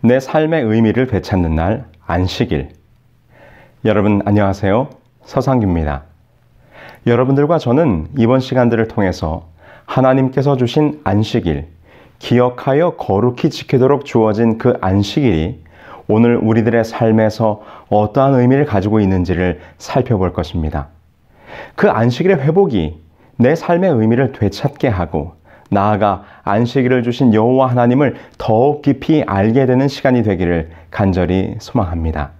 내 삶의 의미를 되찾는 날, 안식일. 여러분 안녕하세요. 서상규입니다. 여러분들과 저는 이번 시간들을 통해서 하나님께서 주신 안식일, 기억하여 거룩히 지키도록 주어진 그 안식일이 오늘 우리들의 삶에서 어떠한 의미를 가지고 있는지를 살펴볼 것입니다. 그 안식일의 회복이 내 삶의 의미를 되찾게 하고 나아가 안식일을 주신 여호와 하나님을 더욱 깊이 알게 되는 시간이 되기를 간절히 소망합니다.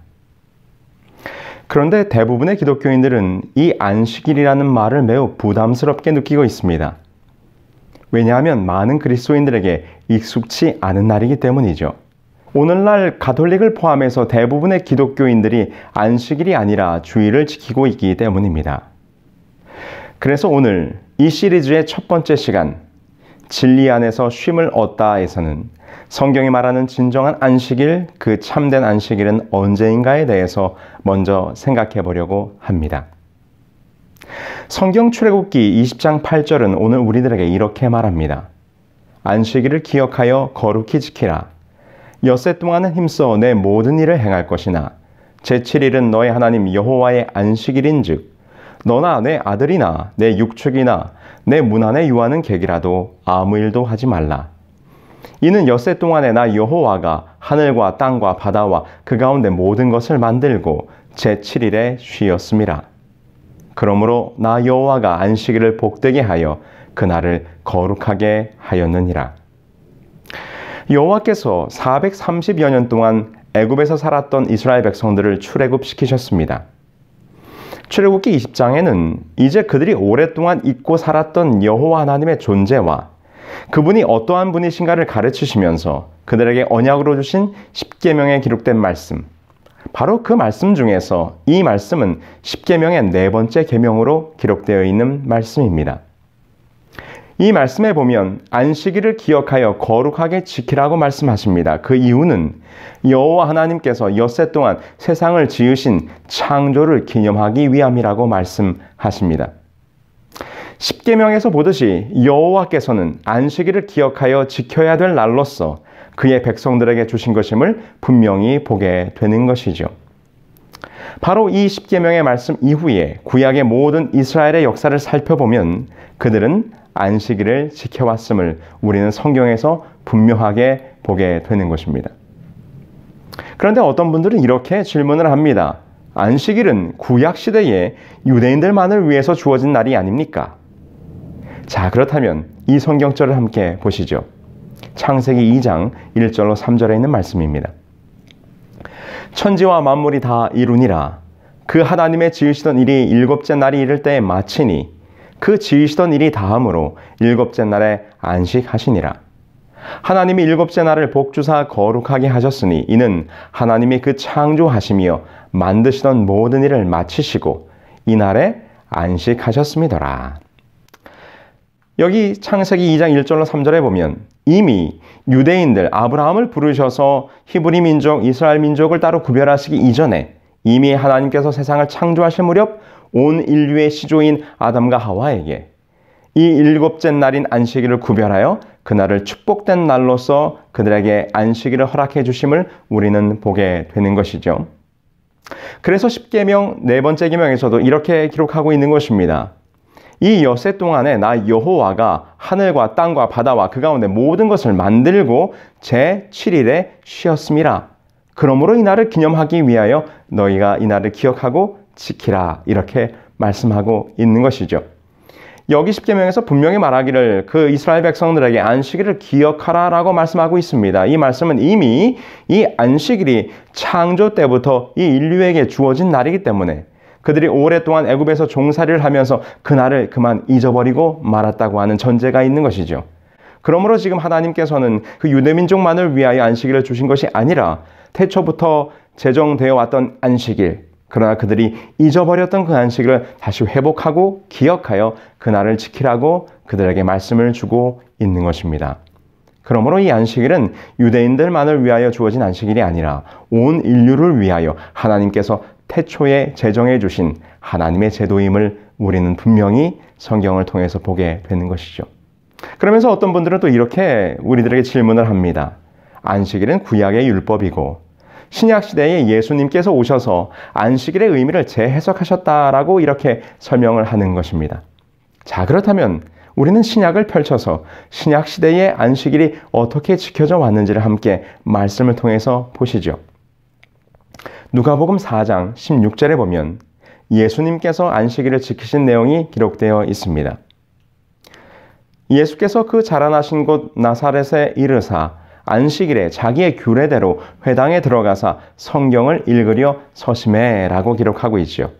그런데 대부분의 기독교인들은 이 안식일이라는 말을 매우 부담스럽게 느끼고 있습니다. 왜냐하면 많은 그리스도인들에게 익숙치 않은 날이기 때문이죠. 오늘날 가톨릭을 포함해서 대부분의 기독교인들이 안식일이 아니라 주일을 지키고 있기 때문입니다. 그래서 오늘 이 시리즈의 첫 번째 시간, 진리 안에서 쉼을 얻다에서는 성경이 말하는 진정한 안식일, 그 참된 안식일은 언제인가에 대해서 먼저 생각해 보려고 합니다. 성경 출애굽기 20장 8절은 오늘 우리들에게 이렇게 말합니다. 안식일을 기억하여 거룩히 지키라. 엿새 동안은 힘써 내 모든 일을 행할 것이나 제7일은 너의 하나님 여호와의 안식일인즉 너나 내 아들이나 내 육축이나 내 문 안에 유하는 객이라도 아무 일도 하지 말라. 이는 엿새 동안에 나 여호와가 하늘과 땅과 바다와 그 가운데 모든 것을 만들고 제7일에 쉬었음이라. 그러므로 나 여호와가 안식일을 복되게 하여 그날을 거룩하게 하였느니라. 여호와께서 430여 년 동안 애굽에서 살았던 이스라엘 백성들을 출애굽시키셨습니다. 출애굽기 20장에는 이제 그들이 오랫동안 잊고 살았던 여호와 하나님의 존재와 그분이 어떠한 분이신가를 가르치시면서 그들에게 언약으로 주신 십계명에 기록된 말씀, 바로 그 말씀 중에서 이 말씀은 십계명의 네 번째 계명으로 기록되어 있는 말씀입니다. 이 말씀에 보면 안식일을 기억하여 거룩하게 지키라고 말씀하십니다. 그 이유는 여호와 하나님께서 엿새 동안 세상을 지으신 창조를 기념하기 위함이라고 말씀하십니다. 십계명에서 보듯이 여호와께서는 안식일을 기억하여 지켜야 될 날로서 그의 백성들에게 주신 것임을 분명히 보게 되는 것이죠. 바로 이 십계명의 말씀 이후에 구약의 모든 이스라엘의 역사를 살펴보면 그들은 안식일을 지켜왔음을 우리는 성경에서 분명하게 보게 되는 것입니다. 그런데 어떤 분들은 이렇게 질문을 합니다. 안식일은 구약시대에 유대인들만을 위해서 주어진 날이 아닙니까? 자, 그렇다면 이 성경절을 함께 보시죠. 창세기 2장 1절로 3절에 있는 말씀입니다. 천지와 만물이 다 이루니라. 그 하나님의 지으시던 일이 일곱째 날이 이를 때에 마치니 그 지으시던 일이 다함으로 일곱째 날에 안식하시니라. 하나님이 일곱째 날을 복주사 거룩하게 하셨으니 이는 하나님이 그 창조하시며 만드시던 모든 일을 마치시고 이날에 안식하셨음이더라. 여기 창세기 2장 1절로 3절에 보면 이미 유대인들 아브라함을 부르셔서 히브리 민족, 이스라엘 민족을 따로 구별하시기 이전에 이미 하나님께서 세상을 창조하실 무렵 온 인류의 시조인 아담과 하와에게 이 일곱째 날인 안식일을 구별하여 그날을 축복된 날로서 그들에게 안식일을 허락해 주심을 우리는 보게 되는 것이죠. 그래서 십계명 네 번째 계명에서도 이렇게 기록하고 있는 것입니다. 이 엿새 동안에 나 여호와가 하늘과 땅과 바다와 그 가운데 모든 것을 만들고 제7일에 쉬었음이라. 그러므로 이 날을 기념하기 위하여 너희가 이 날을 기억하고 지키라. 이렇게 말씀하고 있는 것이죠. 여기 십계명에서 분명히 말하기를 그 이스라엘 백성들에게 안식일을 기억하라 라고 말씀하고 있습니다. 이 말씀은 이미 이 안식일이 창조 때부터 이 인류에게 주어진 날이기 때문에 그들이 오랫동안 애굽에서 종살이를 하면서 그 날을 그만 잊어버리고 말았다고 하는 전제가 있는 것이죠. 그러므로 지금 하나님께서는 그 유대민족만을 위하여 안식일을 주신 것이 아니라 태초부터 제정되어 왔던 안식일, 그러나 그들이 잊어버렸던 그 안식일을 다시 회복하고 기억하여 그날을 지키라고 그들에게 말씀을 주고 있는 것입니다. 그러므로 이 안식일은 유대인들만을 위하여 주어진 안식일이 아니라 온 인류를 위하여 하나님께서 태초에 제정해 주신 하나님의 제도임을 우리는 분명히 성경을 통해서 보게 되는 것이죠. 그러면서 어떤 분들은 또 이렇게 우리들에게 질문을 합니다. 안식일은 구약의 율법이고 신약시대에 예수님께서 오셔서 안식일의 의미를 재해석하셨다라고 이렇게 설명을 하는 것입니다. 자, 그렇다면 우리는 신약을 펼쳐서 신약시대의 안식일이 어떻게 지켜져 왔는지를 함께 말씀을 통해서 보시죠. 누가복음 4장 16절에 보면 예수님께서 안식일을 지키신 내용이 기록되어 있습니다. 예수께서 그 자라나신 곳 나사렛에 이르사 안식일에 자기의 규례대로 회당에 들어가사 성경을 읽으려 서심해 라고 기록하고 있죠.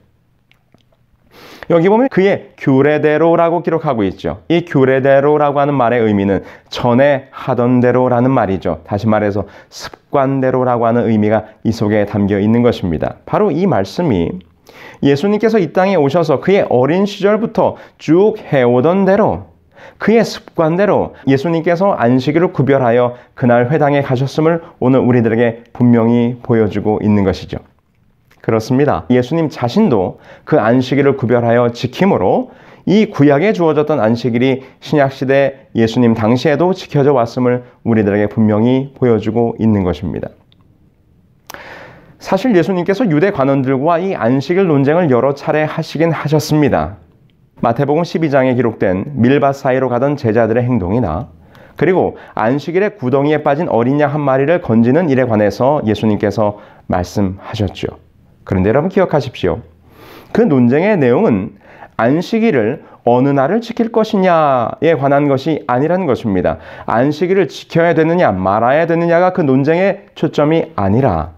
여기 보면 그의 규례대로라고 기록하고 있죠. 이 규례대로라고 하는 말의 의미는 전에 하던 대로라는 말이죠. 다시 말해서 습관대로라고 하는 의미가 이 속에 담겨 있는 것입니다. 바로 이 말씀이 예수님께서 이 땅에 오셔서 그의 어린 시절부터 쭉 해오던 대로 그의 습관대로 예수님께서 안식일을 구별하여 그날 회당에 가셨음을 오늘 우리들에게 분명히 보여주고 있는 것이죠. 그렇습니다. 예수님 자신도 그 안식일을 구별하여 지킴으로 이 구약에 주어졌던 안식일이 신약시대 예수님 당시에도 지켜져 왔음을 우리들에게 분명히 보여주고 있는 것입니다. 사실 예수님께서 유대 관원들과 이 안식일 논쟁을 여러 차례 하시긴 하셨습니다. 마태복음 12장에 기록된 밀밭 사이로 가던 제자들의 행동이나 그리고 안식일에 구덩이에 빠진 어린 양 한 마리를 건지는 일에 관해서 예수님께서 말씀하셨죠. 그런데 여러분 기억하십시오. 그 논쟁의 내용은 안식일을 어느 날을 지킬 것이냐에 관한 것이 아니라는 것입니다. 안식일을 지켜야 되느냐 말아야 되느냐가 그 논쟁의 초점이 아니라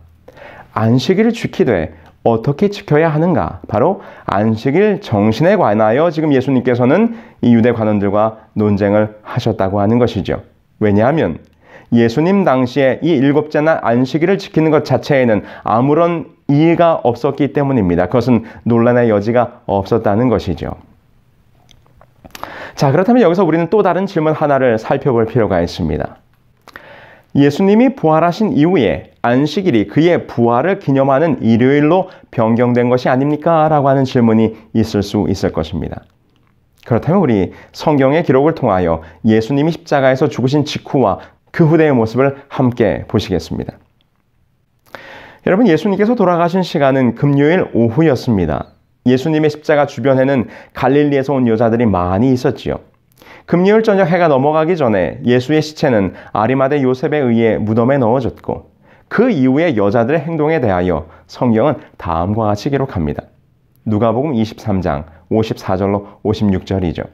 안식일을 지키되 어떻게 지켜야 하는가? 바로 안식일 정신에 관하여 지금 예수님께서는 이 유대 관원들과 논쟁을 하셨다고 하는 것이죠. 왜냐하면 예수님 당시에 이 일곱째 날 안식일을 지키는 것 자체에는 아무런 이의가 없었기 때문입니다. 그것은 논란의 여지가 없었다는 것이죠. 자, 그렇다면 여기서 우리는 또 다른 질문 하나를 살펴볼 필요가 있습니다. 예수님이 부활하신 이후에 안식일이 그의 부활을 기념하는 일요일로 변경된 것이 아닙니까? 라고 하는 질문이 있을 수 있을 것입니다. 그렇다면 우리 성경의 기록을 통하여 예수님이 십자가에서 죽으신 직후와 그 후대의 모습을 함께 보시겠습니다. 여러분, 예수님께서 돌아가신 시간은 금요일 오후였습니다. 예수님의 십자가 주변에는 갈릴리에서 온 여자들이 많이 있었지요. 금요일 저녁 해가 넘어가기 전에 예수의 시체는 아리마대 요셉에 의해 무덤에 넣어졌고 그 이후의 여자들의 행동에 대하여 성경은 다음과 같이 기록합니다. 누가복음 23장 54절로 56절이죠.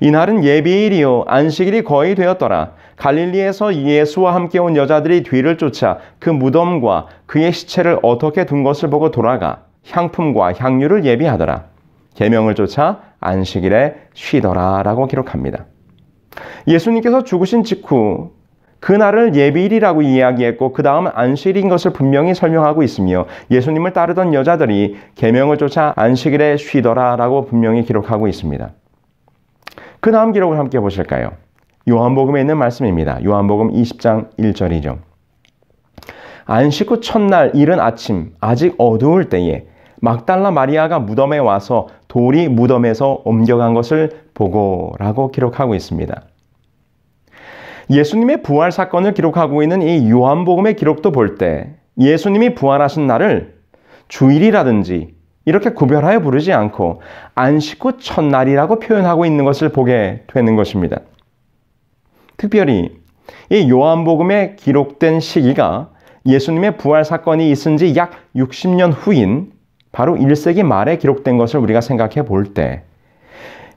이날은 예비일이요 안식일이 거의 되었더라. 갈릴리에서 예수와 함께 온 여자들이 뒤를 쫓아 그 무덤과 그의 시체를 어떻게 둔 것을 보고 돌아가 향품과 향유를 예비하더라. 계명을 쫓아 안식일에 쉬더라 라고 기록합니다. 예수님께서 죽으신 직후 그날을 예비일이라고 이야기했고 그 다음은 안식일인 것을 분명히 설명하고 있으며 예수님을 따르던 여자들이 계명을 쫓아 안식일에 쉬더라 라고 분명히 기록하고 있습니다. 그 다음 기록을 함께 보실까요? 요한복음에 있는 말씀입니다. 요한복음 20장 1절이죠. 안식 후 첫날 이른 아침 아직 어두울 때에 막달라 마리아가 무덤에 와서 돌이 무덤에서 옮겨간 것을 보고 라고 기록하고 있습니다. 예수님의 부활 사건을 기록하고 있는 이 요한복음의 기록도 볼 때 예수님이 부활하신 날을 주일이라든지 이렇게 구별하여 부르지 않고 안식 후 첫날이라고 표현하고 있는 것을 보게 되는 것입니다. 특별히 이 요한복음에 기록된 시기가 예수님의 부활 사건이 있은 지 약 60년 후인 바로 1세기 말에 기록된 것을 우리가 생각해 볼 때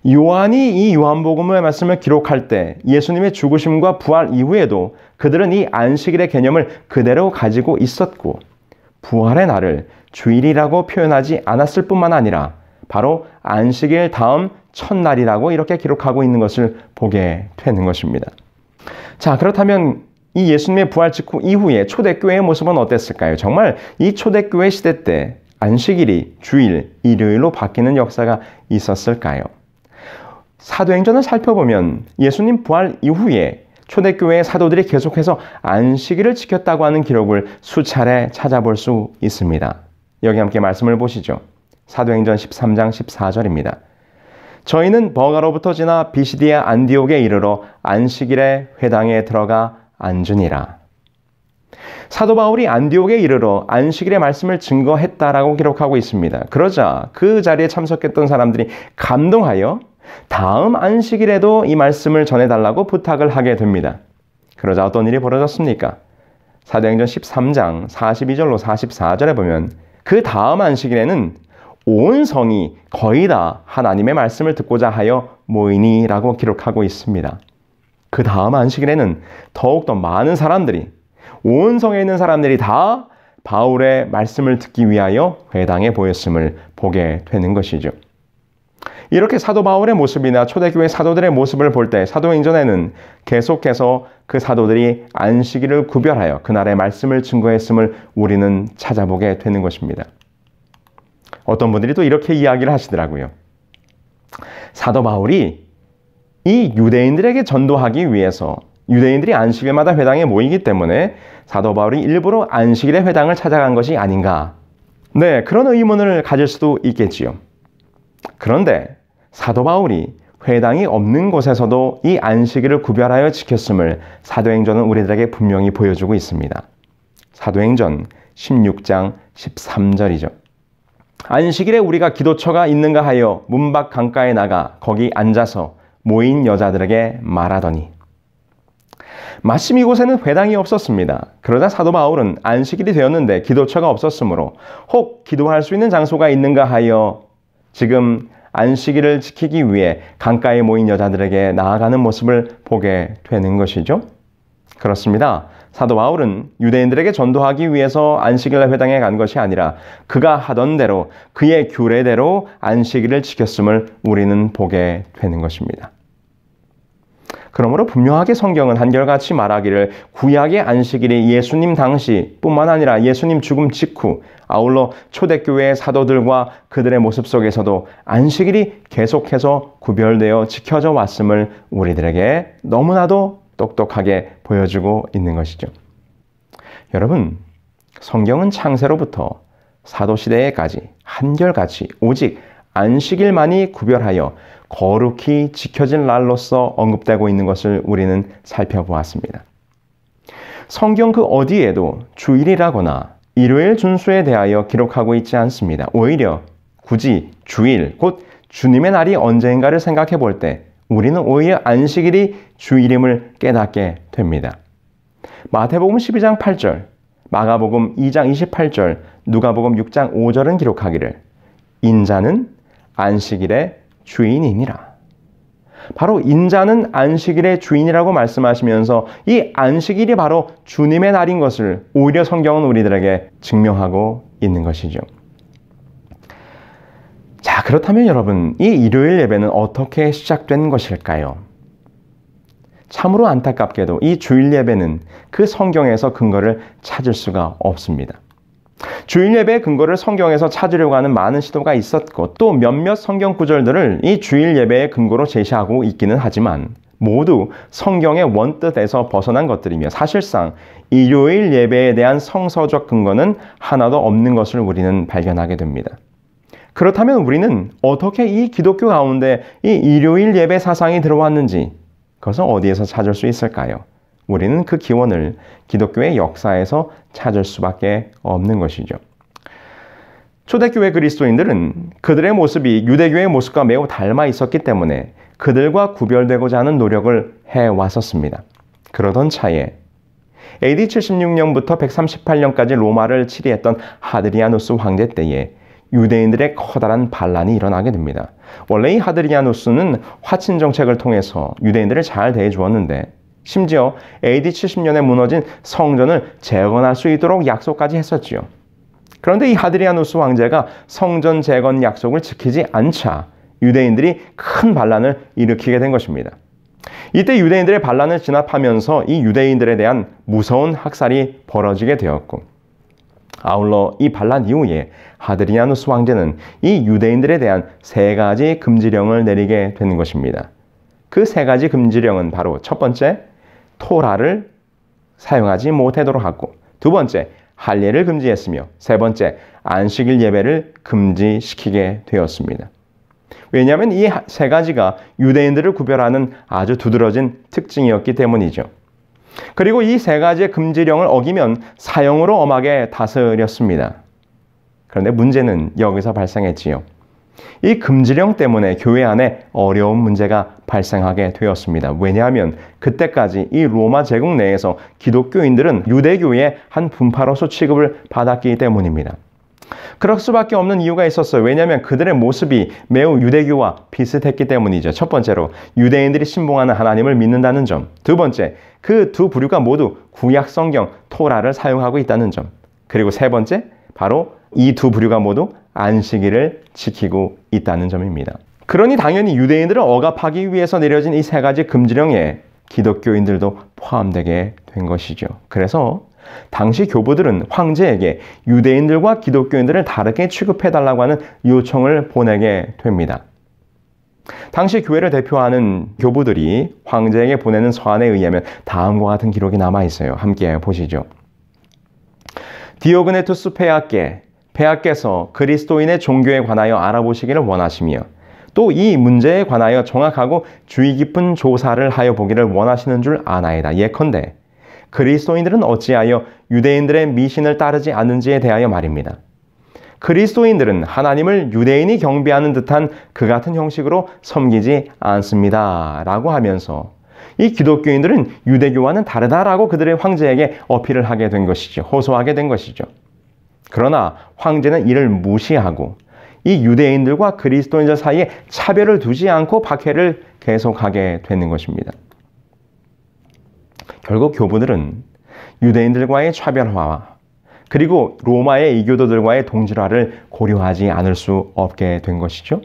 요한이 이 요한복음의 말씀을 기록할 때 예수님의 죽으심과 부활 이후에도 그들은 이 안식일의 개념을 그대로 가지고 있었고 부활의 날을 주일이라고 표현하지 않았을 뿐만 아니라 바로 안식일 다음 첫날이라고 이렇게 기록하고 있는 것을 보게 되는 것입니다. 자, 그렇다면 이 예수님의 부활 직후 이후에 초대교회의 모습은 어땠을까요? 정말 이 초대교회 시대 때 안식일이 주일, 일요일로 바뀌는 역사가 있었을까요? 사도행전을 살펴보면 예수님 부활 이후에 초대교회의 사도들이 계속해서 안식일을 지켰다고 하는 기록을 수차례 찾아볼 수 있습니다. 여기 함께 말씀을 보시죠. 사도행전 13장 14절입니다. 저희는 버가로부터 지나 비시디아 안디옥에 이르러 안식일에 회당에 들어가 앉으니라. 사도 바울이 안디옥에 이르러 안식일의 말씀을 증거했다라고 기록하고 있습니다. 그러자 그 자리에 참석했던 사람들이 감동하여 다음 안식일에도 이 말씀을 전해달라고 부탁을 하게 됩니다. 그러자 어떤 일이 벌어졌습니까? 사도행전 13장 42절로 44절에 보면 그 다음 안식일에는 온 성이 거의 다 하나님의 말씀을 듣고자 하여 모이니라고 기록하고 있습니다. 그 다음 안식일에는 더욱더 많은 사람들이, 온 성에 있는 사람들이 다 바울의 말씀을 듣기 위하여 회당에 모였음을 보게 되는 것이죠. 이렇게 사도 바울의 모습이나 초대교회 사도들의 모습을 볼 때 사도행전에는 계속해서 그 사도들이 안식일을 구별하여 그날의 말씀을 증거했음을 우리는 찾아보게 되는 것입니다. 어떤 분들이 또 이렇게 이야기를 하시더라고요. 사도 바울이 이 유대인들에게 전도하기 위해서 유대인들이 안식일마다 회당에 모이기 때문에 사도 바울이 일부러 안식일에 회당을 찾아간 것이 아닌가. 네, 그런 의문을 가질 수도 있겠지요. 그런데 사도 바울이 회당이 없는 곳에서도 이 안식일을 구별하여 지켰음을 사도행전은 우리들에게 분명히 보여주고 있습니다. 사도행전 16장 13절이죠. 안식일에 우리가 기도처가 있는가 하여 문 밖 강가에 나가 거기 앉아서 모인 여자들에게 말하더니, 마침 이곳에는 회당이 없었습니다. 그러자 사도 바울은 안식일이 되었는데 기도처가 없었으므로 혹 기도할 수 있는 장소가 있는가 하여 지금 안식일을 지키기 위해 강가에 모인 여자들에게 나아가는 모습을 보게 되는 것이죠. 그렇습니다. 사도 바울은 유대인들에게 전도하기 위해서 안식일 회당에 간 것이 아니라 그가 하던 대로 그의 규례대로 안식일을 지켰음을 우리는 보게 되는 것입니다. 그러므로 분명하게 성경은 한결같이 말하기를 구약의 안식일이 예수님 당시뿐만 아니라 예수님 죽음 직후, 아울러 초대교회의 사도들과 그들의 모습 속에서도 안식일이 계속해서 구별되어 지켜져 왔음을 우리들에게 너무나도 똑똑하게 보여주고 있는 것이죠. 여러분, 성경은 창세로부터 사도시대에까지 한결같이 오직 안식일만이 구별하여 거룩히 지켜질 날로서 언급되고 있는 것을 우리는 살펴보았습니다. 성경 그 어디에도 주일이라거나 일요일 준수에 대하여 기록하고 있지 않습니다. 오히려 굳이 주일, 곧 주님의 날이 언제인가를 생각해 볼 때 우리는 오히려 안식일이 주일임을 깨닫게 됩니다. 마태복음 12장 8절, 마가복음 2장 28절, 누가복음 6장 5절은 기록하기를 인자는 안식일의 주인이니라. 바로 인자는 안식일의 주인이라고 말씀하시면서 이 안식일이 바로 주님의 날인 것을 오히려 성경은 우리들에게 증명하고 있는 것이죠. 자, 그렇다면 여러분, 이 일요일 예배는 어떻게 시작된 것일까요? 참으로 안타깝게도 이 주일 예배는 그 성경에서 근거를 찾을 수가 없습니다. 주일 예배의 근거를 성경에서 찾으려고 하는 많은 시도가 있었고 또 몇몇 성경 구절들을 이 주일 예배의 근거로 제시하고 있기는 하지만 모두 성경의 원뜻에서 벗어난 것들이며 사실상 일요일 예배에 대한 성서적 근거는 하나도 없는 것을 우리는 발견하게 됩니다. 그렇다면 우리는 어떻게 이 기독교 가운데 이 일요일 예배 사상이 들어왔는지 그것은 어디에서 찾을 수 있을까요? 우리는 그 기원을 기독교의 역사에서 찾을 수밖에 없는 것이죠. 초대교회 그리스도인들은 그들의 모습이 유대교의 모습과 매우 닮아 있었기 때문에 그들과 구별되고자 하는 노력을 해왔었습니다. 그러던 차에 AD 76년부터 138년까지 로마를 치리했던 하드리아누스 황제 때에 유대인들의 커다란 반란이 일어나게 됩니다. 원래 이 하드리아누스는 화친 정책을 통해서 유대인들을 잘 대해주었는데 심지어 AD 70년에 무너진 성전을 재건할 수 있도록 약속까지 했었지요. 그런데 이 하드리아누스 황제가 성전 재건 약속을 지키지 않자 유대인들이 큰 반란을 일으키게 된 것입니다. 이때 유대인들의 반란을 진압하면서 이 유대인들에 대한 무서운 학살이 벌어지게 되었고 아울러 이 반란 이후에 하드리아누스 황제는 이 유대인들에 대한 세 가지 금지령을 내리게 되는 것입니다. 그 세 가지 금지령은 바로 첫 번째, 토라를 사용하지 못하도록 하고 두 번째, 할례를 금지했으며 세 번째, 안식일 예배를 금지시키게 되었습니다. 왜냐하면 이 세 가지가 유대인들을 구별하는 아주 두드러진 특징이었기 때문이죠. 그리고 이 세 가지의 금지령을 어기면 사형으로 엄하게 다스렸습니다. 그런데 문제는 여기서 발생했지요. 이 금지령 때문에 교회 안에 어려운 문제가 발생하게 되었습니다. 왜냐하면 그때까지 이 로마 제국 내에서 기독교인들은 유대교의 한 분파로서 취급을 받았기 때문입니다. 그럴 수밖에 없는 이유가 있었어요. 왜냐하면 그들의 모습이 매우 유대교와 비슷했기 때문이죠. 첫 번째로 유대인들이 신봉하는 하나님을 믿는다는 점. 두 번째, 그 두 부류가 모두 구약 성경 토라를 사용하고 있다는 점. 그리고 세 번째, 바로 이 두 부류가 모두 안식일을 지키고 있다는 점입니다. 그러니 당연히 유대인들을 억압하기 위해서 내려진 이 세 가지 금지령에 기독교인들도 포함되게 된 것이죠. 그래서 당시 교부들은 황제에게 유대인들과 기독교인들을 다르게 취급해달라고 하는 요청을 보내게 됩니다. 당시 교회를 대표하는 교부들이 황제에게 보내는 서한에 의하면 다음과 같은 기록이 남아있어요. 함께 보시죠. 디오그네투스 폐하께서 그리스도인의 종교에 관하여 알아보시기를 원하시며 또 이 문제에 관하여 정확하고 주의 깊은 조사를 하여 보기를 원하시는 줄 아나이다. 예컨대 그리스도인들은 어찌하여 유대인들의 미신을 따르지 않는지에 대하여 말입니다. 그리스도인들은 하나님을 유대인이 경배하는 듯한 그 같은 형식으로 섬기지 않습니다. 라고 하면서 이 기독교인들은 유대교와는 다르다라고 그들의 황제에게 어필을 하게 된 것이죠. 호소하게 된 것이죠. 그러나 황제는 이를 무시하고 이 유대인들과 그리스도인들 사이에 차별을 두지 않고 박해를 계속하게 되는 것입니다. 결국 교부들은 유대인들과의 차별화와 그리고 로마의 이교도들과의 동질화를 고려하지 않을 수 없게 된 것이죠.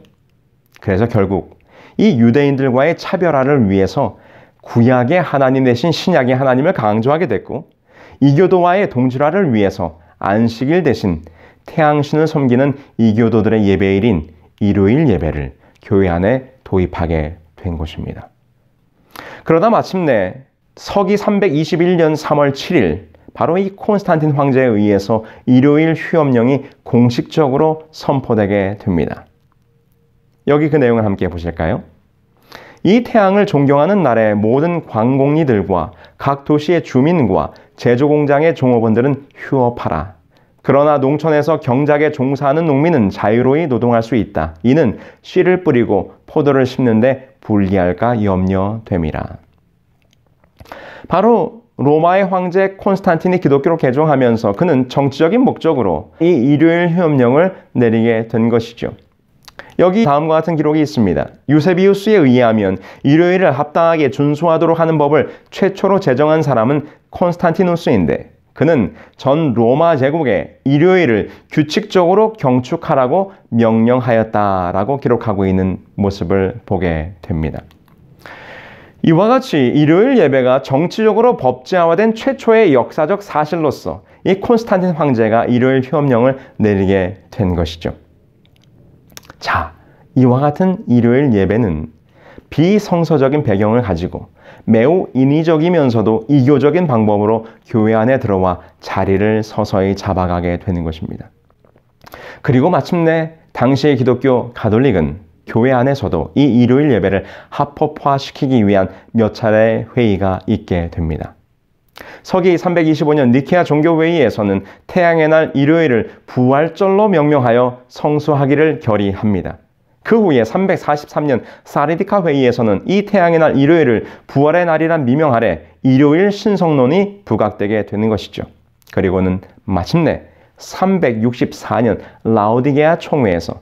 그래서 결국 이 유대인들과의 차별화를 위해서 구약의 하나님 대신 신약의 하나님을 강조하게 됐고 이교도와의 동질화를 위해서 안식일 대신 태양신을 섬기는 이교도들의 예배일인 일요일 예배를 교회 안에 도입하게 된 것입니다. 그러다 마침내 서기 321년 3월 7일 바로 이 콘스탄틴 황제에 의해서 일요일 휴업령이 공식적으로 선포되게 됩니다. 여기 그 내용을 함께 보실까요? 이 태양을 존경하는 날에 모든 광공리들과 각 도시의 주민과 제조공장의 종업원들은 휴업하라. 그러나 농촌에서 경작에 종사하는 농민은 자유로이 노동할 수 있다. 이는 씨를 뿌리고 포도를 심는데 불리할까 염려됨이라. 바로 로마의 황제 콘스탄틴이 기독교로 개종하면서 그는 정치적인 목적으로 이 일요일 휴업령을 내리게 된 것이죠. 여기 다음과 같은 기록이 있습니다. 유세비우스에 의하면 일요일을 합당하게 준수하도록 하는 법을 최초로 제정한 사람은 콘스탄티누스인데 그는 전 로마 제국에 일요일을 규칙적으로 경축하라고 명령하였다라고 기록하고 있는 모습을 보게 됩니다. 이와 같이 일요일 예배가 정치적으로 법제화된 최초의 역사적 사실로서 이 콘스탄틴 황제가 일요일 휴업령을 내리게 된 것이죠. 자, 이와 같은 일요일 예배는 비성서적인 배경을 가지고 매우 인위적이면서도 이교적인 방법으로 교회 안에 들어와 자리를 서서히 잡아가게 되는 것입니다. 그리고 마침내 당시의 기독교 가톨릭은 교회 안에서도 이 일요일 예배를 합법화시키기 위한 몇 차례의 회의가 있게 됩니다. 서기 325년 니케아 종교회의에서는 태양의 날 일요일을 부활절로 명명하여 성수하기를 결의합니다. 그 후에 343년 사르디카 회의에서는 이 태양의 날 일요일을 부활의 날이란 미명 아래 일요일 신성론이 부각되게 되는 것이죠. 그리고는 마침내 364년 라오디게아 총회에서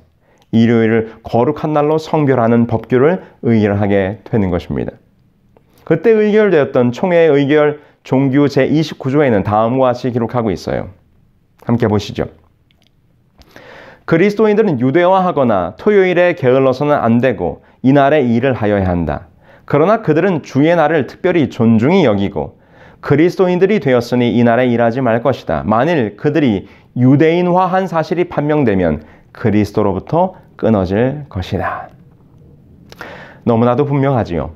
일요일을 거룩한 날로 성별하는 법규를 의결하게 되는 것입니다. 그때 의결되었던 총회의 의결 종규 제29조에는 다음과 같이 기록하고 있어요. 함께 보시죠. 그리스도인들은 유대화하거나 토요일에 게을러서는 안 되고 이날에 일을 하여야 한다. 그러나 그들은 주의 날을 특별히 존중히 여기고 그리스도인들이 되었으니 이날에 일하지 말 것이다. 만일 그들이 유대인화한 사실이 판명되면 그리스도로부터 끊어질 것이다. 너무나도 분명하지요.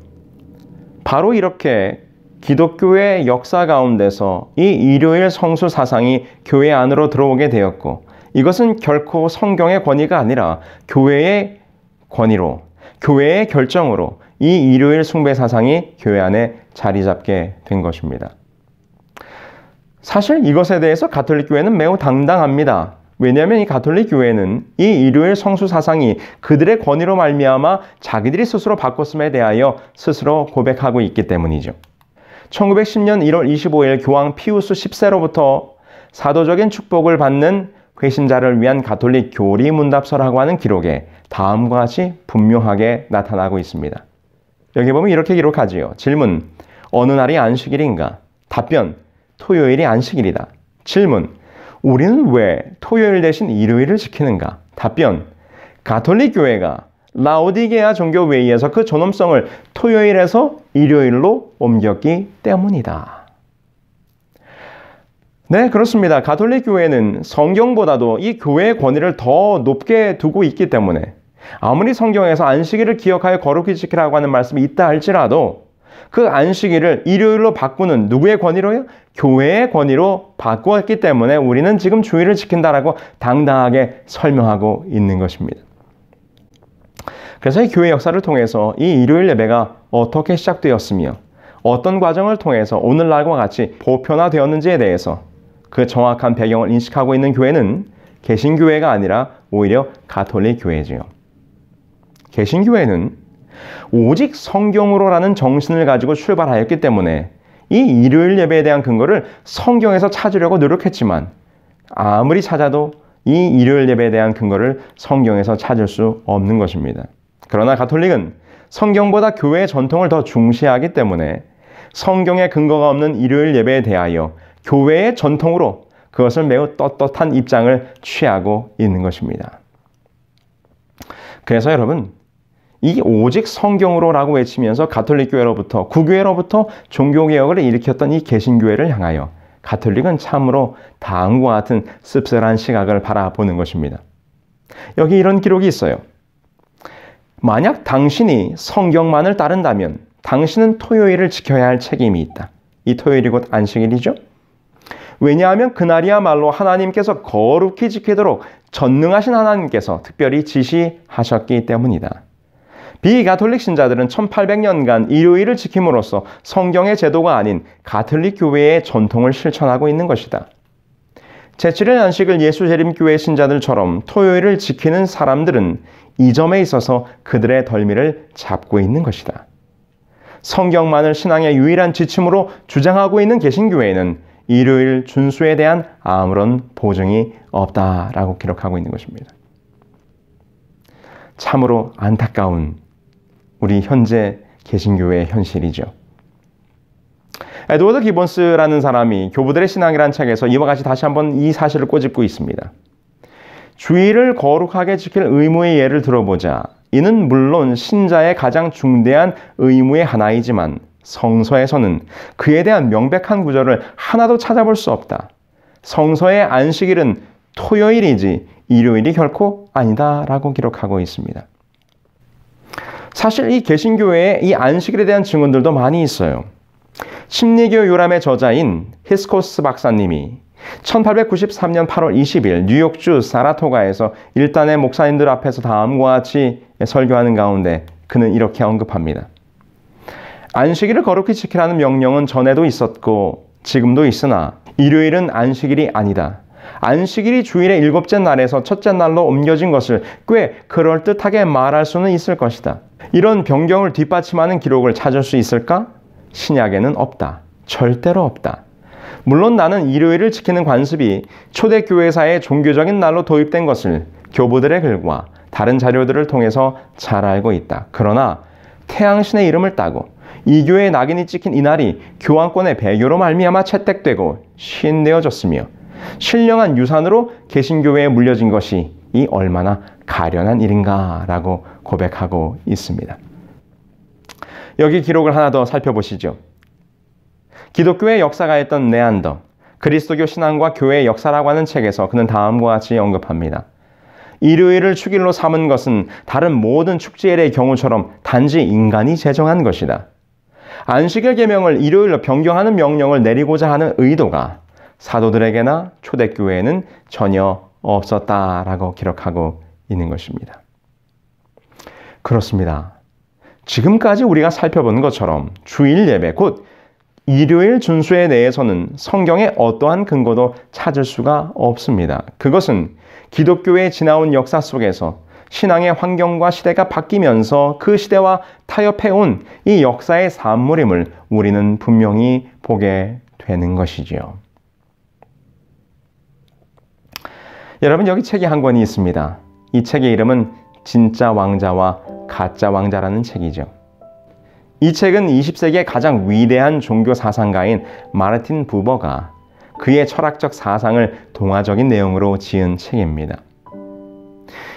바로 이렇게 기독교의 역사 가운데서 이 일요일 성수 사상이 교회 안으로 들어오게 되었고 이것은 결코 성경의 권위가 아니라 교회의 권위로 교회의 결정으로 이 일요일 숭배 사상이 교회 안에 자리 잡게 된 것입니다. 사실 이것에 대해서 가톨릭 교회는 매우 당당합니다. 왜냐하면 이 가톨릭 교회는 이 일요일 성수 사상이 그들의 권위로 말미암아 자기들이 스스로 바꿨음에 대하여 스스로 고백하고 있기 때문이죠. 1910년 1월 25일 교황 피우스 10세로부터 사도적인 축복을 받는 회신자를 위한 가톨릭 교리 문답서라고 하는 기록에 다음과 같이 분명하게 나타나고 있습니다. 여기 보면 이렇게 기록하지요. 질문: 어느 날이 안식일인가? 답변: 토요일이 안식일이다. 질문: 우리는 왜 토요일 대신 일요일을 지키는가? 답변: 가톨릭 교회가 라오디게아 종교회의에서 그 존엄성을 토요일에서 일요일로 옮겼기 때문이다. 네, 그렇습니다. 가톨릭 교회는 성경보다도 이 교회의 권위를 더 높게 두고 있기 때문에 아무리 성경에서 안식일을 기억하여 거룩히 지키라고 하는 말씀이 있다 할지라도 그 안식일을 일요일로 바꾸는 누구의 권위로요? 교회의 권위로 바꾸었기 때문에 우리는 지금 주일을 지킨다라고 당당하게 설명하고 있는 것입니다. 그래서 이 교회 역사를 통해서 이 일요일 예배가 어떻게 시작되었으며 어떤 과정을 통해서 오늘날과 같이 보편화되었는지에 대해서 그 정확한 배경을 인식하고 있는 교회는 개신교회가 아니라 오히려 가톨릭 교회지요. 개신교회는 오직 성경으로라는 정신을 가지고 출발하였기 때문에 이 일요일 예배에 대한 근거를 성경에서 찾으려고 노력했지만 아무리 찾아도 이 일요일 예배에 대한 근거를 성경에서 찾을 수 없는 것입니다. 그러나 가톨릭은 성경보다 교회의 전통을 더 중시하기 때문에 성경에 근거가 없는 일요일 예배에 대하여 교회의 전통으로 그것을 매우 떳떳한 입장을 취하고 있는 것입니다. 그래서 여러분, 이 오직 성경으로라고 외치면서 가톨릭 교회로부터 구교회로부터 종교개혁을 일으켰던 이 개신교회를 향하여 가톨릭은 참으로 다음과 같은 씁쓸한 시각을 바라보는 것입니다. 여기 이런 기록이 있어요. 만약 당신이 성경만을 따른다면 당신은 토요일을 지켜야 할 책임이 있다. 이 토요일이 곧 안식일이죠. 왜냐하면 그날이야말로 하나님께서 거룩히 지키도록 전능하신 하나님께서 특별히 지시하셨기 때문이다. 비가톨릭 신자들은 1800년간 일요일을 지킴으로써 성경의 제도가 아닌 가톨릭 교회의 전통을 실천하고 있는 것이다. 제7일 안식을 예수재림교회 신자들처럼 토요일을 지키는 사람들은 이 점에 있어서 그들의 덜미를 잡고 있는 것이다. 성경만을 신앙의 유일한 지침으로 주장하고 있는 개신교회는 일요일 준수에 대한 아무런 보증이 없다라고 기록하고 있는 것입니다. 참으로 안타까운 우리 현재 개신교회의 현실이죠. 에드워드 기본스라는 사람이 교부들의 신앙이라는 책에서 이와 같이 다시 한번 이 사실을 꼬집고 있습니다. 주일을 거룩하게 지킬 의무의 예를 들어보자. 이는 물론 신자의 가장 중대한 의무의 하나이지만 성서에서는 그에 대한 명백한 구절을 하나도 찾아볼 수 없다. 성서의 안식일은 토요일이지 일요일이 결코 아니다라고 기록하고 있습니다. 사실 이 개신교회에 이 안식일에 대한 증언들도 많이 있어요. 심리교 요람의 저자인 히스코스 박사님이 1893년 8월 20일 뉴욕주 사라토가에서 일단의 목사님들 앞에서 다음과 같이 설교하는 가운데 그는 이렇게 언급합니다. 안식일을 거룩히 지키라는 명령은 전에도 있었고 지금도 있으나 일요일은 안식일이 아니다. 안식일이 주일의 일곱째 날에서 첫째 날로 옮겨진 것을 꽤 그럴듯하게 말할 수는 있을 것이다. 이런 변경을 뒷받침하는 기록을 찾을 수 있을까? 신약에는 없다. 절대로 없다. 물론 나는 일요일을 지키는 관습이 초대교회사의 종교적인 날로 도입된 것을 교부들의 글과 다른 자료들을 통해서 잘 알고 있다. 그러나 태양신의 이름을 따고 이 교회의 낙인이 찍힌 이날이 교황권의 배교로 말미암아 채택되고 신되어졌으며 신령한 유산으로 개신교회에 물려진 것이 이 얼마나 가련한 일인가라고 고백하고 있습니다. 여기 기록을 하나 더 살펴보시죠. 기독교의 역사가였던 네안더, 그리스도교 신앙과 교회의 역사라고 하는 책에서 그는 다음과 같이 언급합니다. 일요일을 축일로 삼은 것은 다른 모든 축제일의 경우처럼 단지 인간이 제정한 것이다. 안식일 계명을 일요일로 변경하는 명령을 내리고자 하는 의도가 사도들에게나 초대교회에는 전혀 없었다라고 기록하고 있는 것입니다. 그렇습니다. 지금까지 우리가 살펴본 것처럼 주일 예배, 곧 일요일 준수에 대해서는 성경의 어떠한 근거도 찾을 수가 없습니다. 그것은 기독교의 지나온 역사 속에서 신앙의 환경과 시대가 바뀌면서 그 시대와 타협해온 이 역사의 산물임을 우리는 분명히 보게 되는 것이지요. 여러분, 여기 책이 한 권이 있습니다. 이 책의 이름은 진짜 왕자와 가짜 왕자라는 책이죠. 이 책은 20세기의 가장 위대한 종교 사상가인 마르틴 부버가 그의 철학적 사상을 동화적인 내용으로 지은 책입니다.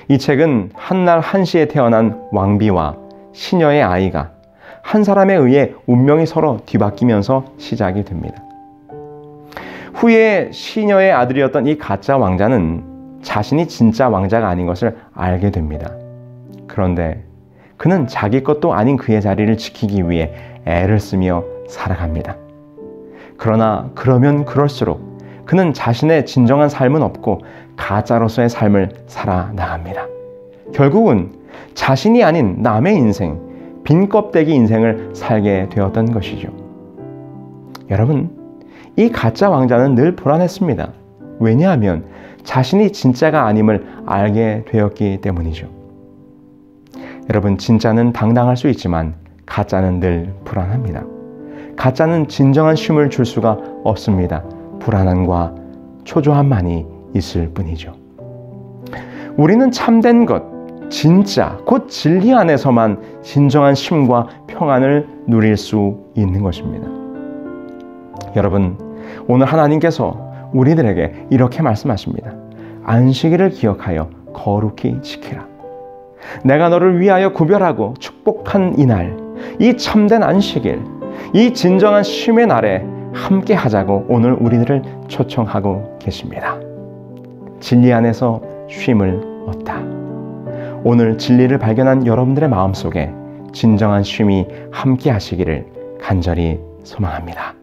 이 책은 한날 한시에 태어난 왕비와 시녀의 아이가 한 사람에 의해 운명이 서로 뒤바뀌면서 시작이 됩니다. 후에 시녀의 아들이었던 이 가짜 왕자는 자신이 진짜 왕자가 아닌 것을 알게 됩니다. 그런데 그는 자기 것도 아닌 그의 자리를 지키기 위해 애를 쓰며 살아갑니다. 그러나 그러면 그럴수록 그는 자신의 진정한 삶은 없고 가짜로서의 삶을 살아나갑니다. 결국은 자신이 아닌 남의 인생, 빈 껍데기 인생을 살게 되었던 것이죠. 여러분, 이 가짜 왕자는 늘 불안했습니다. 왜냐하면 자신이 진짜가 아님을 알게 되었기 때문이죠. 여러분, 진짜는 당당할 수 있지만 가짜는 늘 불안합니다. 가짜는 진정한 쉼을 줄 수가 없습니다. 불안함과 초조함만이 있을 뿐이죠. 우리는 참된 것, 진짜, 곧 진리 안에서만 진정한 쉼과 평안을 누릴 수 있는 것입니다. 여러분, 오늘 하나님께서 우리들에게 이렇게 말씀하십니다. 안식일을 기억하여 거룩히 지키라. 내가 너를 위하여 구별하고 축복한 이날, 이 참된 안식일, 이 진정한 쉼의 날에 함께 하자고 오늘 우리들을 초청하고 계십니다. 진리 안에서 쉼을 얻다. 오늘 진리를 발견한 여러분들의 마음속에 진정한 쉼이 함께 하시기를 간절히 소망합니다.